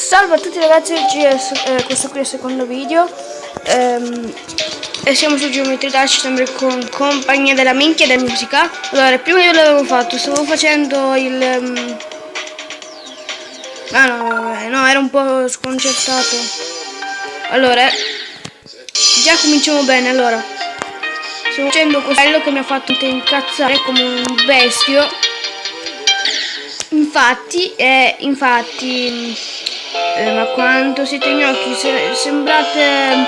Salve a tutti ragazzi, oggi questo qui è il secondo video e siamo su Geometry Dash, sempre con compagnia della minchia e della musica. Allora, prima io l'avevo fatto, stavo facendo il... no, era un po' sconcertato. Allora, già cominciamo bene. Allora, stavo facendo quello che mi ha fatto incazzare come un bestio. Infatti, ma quanto siete gnocchi, sembrate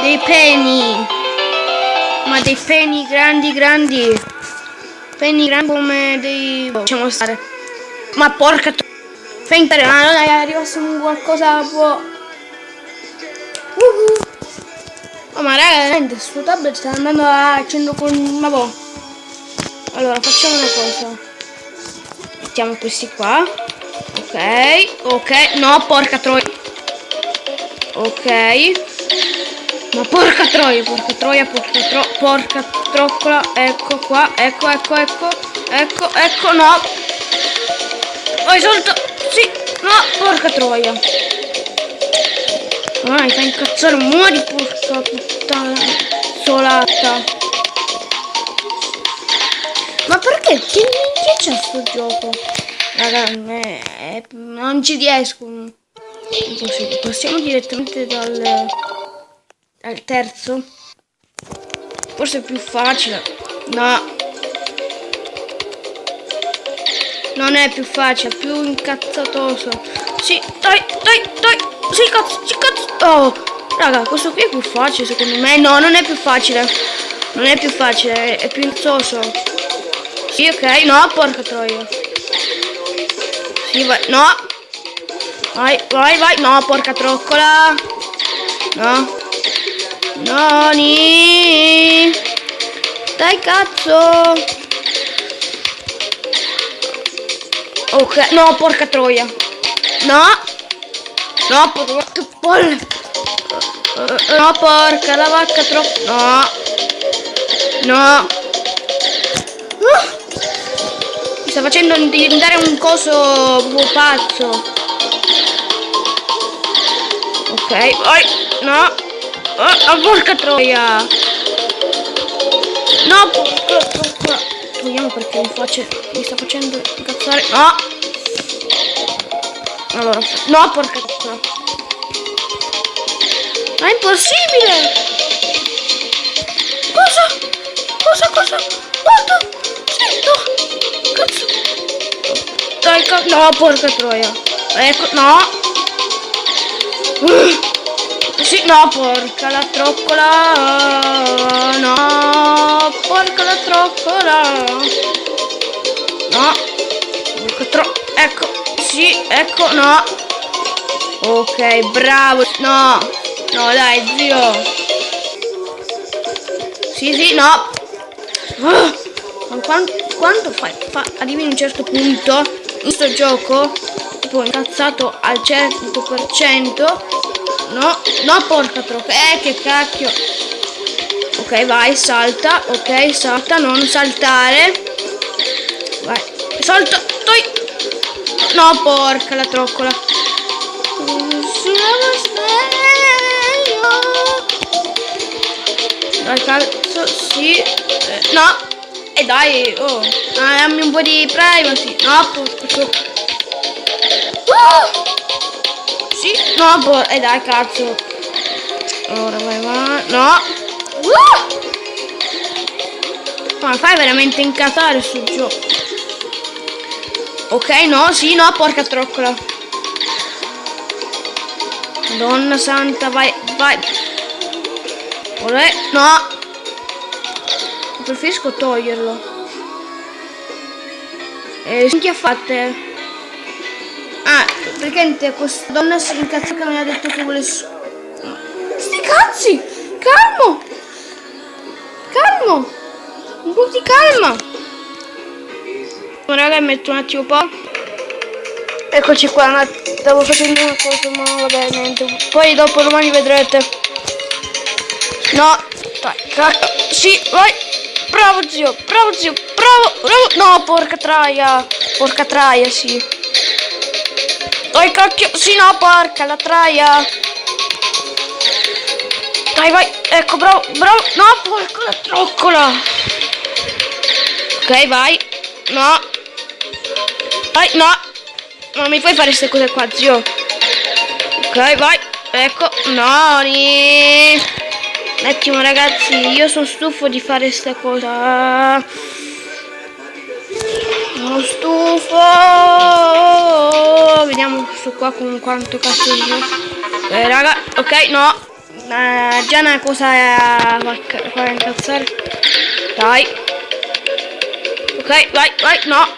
dei peni, ma dei peni grandi, peni grandi come dei, lasciamo stare, ma porca fentare, ma non arrivasse un qualcosa può. Oh, ma raga, sto tablet sta andando a 100 con, ma boh. Allora facciamo una cosa, mettiamo questi qua. Ok, no, porca troia. Ok. Ma porca troia, porca troccola. Ecco qua, ecco, no. Vai, solto. Sì, no, porca troia. Mi fa incazzare, muori, porca puttana solata. Ma perché? Che minchia c'è sto gioco? Raga, non ci riescono. Passiamo direttamente dal terzo. Forse è più facile. No, non è più facile, è più incazzatoso. Sì, dai. Sì, cazzo. Oh, raga, questo qui è più facile secondo me. No, non è più facile. Non è più facile, è più incazzoso. Sì, ok, no, porca troia. Sì, vai, no. Vai, no, porca troccola. No. Noni. Dai, cazzo. Ok, no, porca troia. No, porca polle. No, porca la vacca troppo. No. Mi sta facendo diventare un coso pazzo. Ok, vai. No. Porca troia. No, porca troia. Vediamo perché mi sta facendo incazzare. No. Allora, no, porca troia. Ma è impossibile. Cosa? Guarda. Sì, no. Cazzo. Dai, no, porca troia. Ecco, no. Sì, no, porca la troccola. No, porca la troccola. No. Ecco, sì, ecco, no. Ok, bravo. No, dai, zio. Sì, no. Ma quando arrivi in un certo punto in sto gioco, tipo incazzato al 100%, no, porca troppo, che cacchio. Ok, vai, salta, non saltare. Vai, salta, dai. No, porca la troccola. Dai, cazzo, sì. No. E dai, oh. Dammi un po' di privacy. No, porca. Sì, no, e dai, cazzo. Ora vai. No. Ma fai veramente incazzare sul gioco. Ok, no, sì, no, porca troccola. Madonna santa, vai. Olè, no. Preferisco toglierlo. Che fate? Perché questa donna si incazza che mi ha detto che vuole... Sti cazzi! Calmo! Un po' di calma! Raga, metto un attimo po'. Eccoci qua, stavo facendo una cosa, ma vabbè, niente. Poi dopo domani vedrete. No, dai, sì, vai. Bravo zio, bravo. No, porca traia, sì. Dai, cacchio. Sì, no, porca la traia. Dai, vai. Ecco, bravo, bravo. No, porca la troccola. Ok, vai. No. Vai, no. Non mi puoi fare queste cose qua, zio. Ok, vai. Ecco. No, Un attimo, ragazzi. Io sono stufo di fare questa cosa. Sono stufo. Vediamo questo qua con quanto cazzo raga, ok, no. Già una cosa fa incazzare. Dai. Ok, vai, vai, no.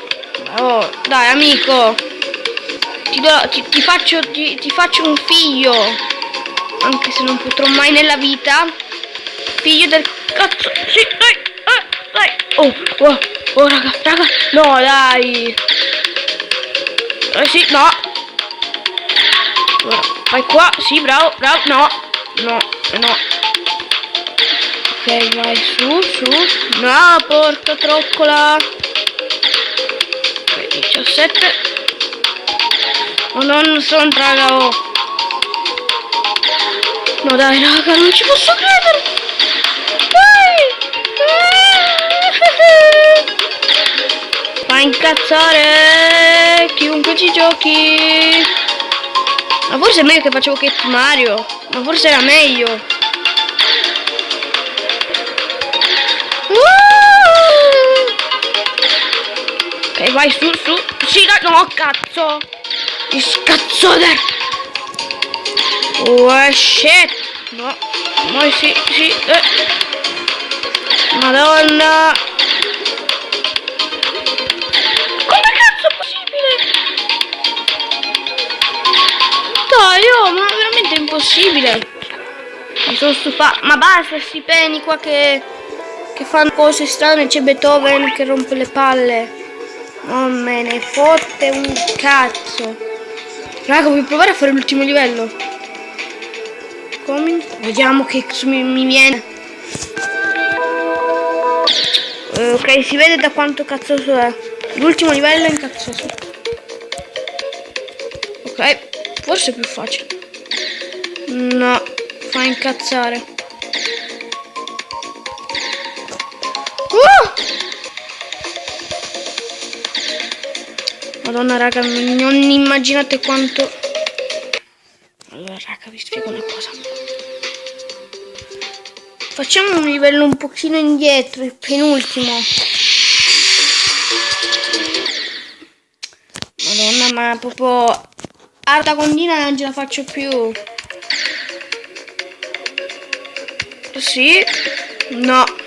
Oh, dai, amico. Ti faccio un figlio. Anche se non potrò mai nella vita. Figlio del cazzo. Sì, dai. Oh, raga. No, dai. Sì, no. Vai qua, sì, bravo. No. Ok, vai, su. No, porca troccola. Ok, 17. Oh, non sono, raga, oh. No, dai, raga, non ci posso credere. Dai. Fa incazzare chiunque ci giochi. Ma forse è meglio che facevo che Mario. Ma forse era meglio. Ok, vai, su. Sì, no, cazzo. Mi scazzoder. Oh, shit. No, sì. Madonna. Come cazzo è possibile? Dai, ma è veramente impossibile. Mi sono stufato. Ma basta sti peni qua che fanno cose strane. C'è Beethoven che rompe le palle. Non me ne fotte un cazzo. Raga, vuoi provare a fare l'ultimo livello? Come? Vediamo che mi viene. Ok, si vede da quanto cazzoso è. L'ultimo livello è incazzoso. Ok, forse è più facile. No, fa incazzare. Madonna, raga, non immaginate quanto. Allora, raga, vi spiego una cosa. Facciamo un livello un pochino indietro, il penultimo. Madonna, ma proprio Arta Condina non ce la faccio più. Sì. No.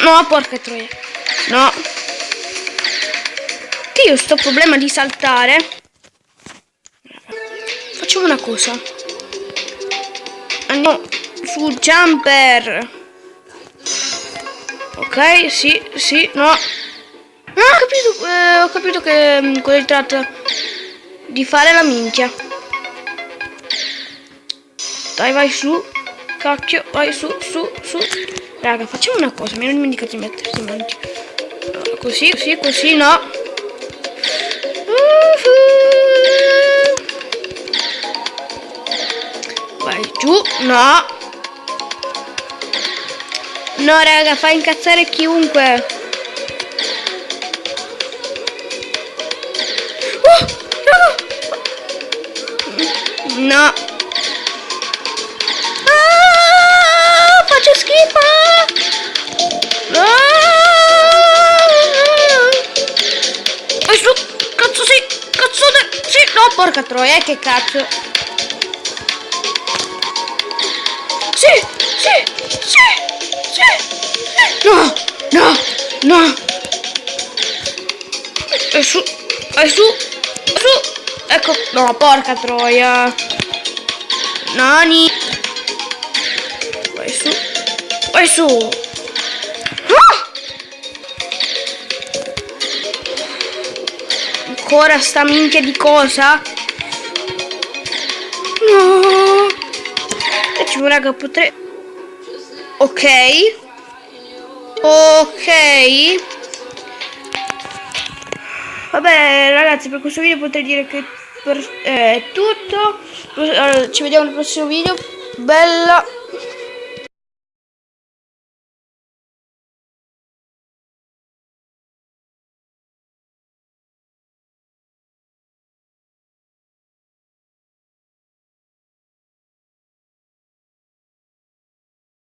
No, porca troia. No. Io sto problema di saltare. Facciamo una cosa. Andiamo su jumper. Ok, sì, no. Ho capito che quello tratta di fare la minchia. Dai, vai su. Cacchio, vai su. Raga, facciamo una cosa, mi ero dimenticato di mettersi in avanti. Così, no. Vai giù, no. No, raga, fa incazzare chiunque. No. Faccio schifo. No. Vai su. Cazzo sì. Sì. No, porca troia, che cazzo. Sì. No. Vai su. Ecco. No, porca troia. Nani. Vai su. Ancora sta minchia di cosa? No. Raga, potrei. Ok. Oh. Ok. Vabbè ragazzi, per questo video potrei dire che è tutto. Ci vediamo nel prossimo video. Bella.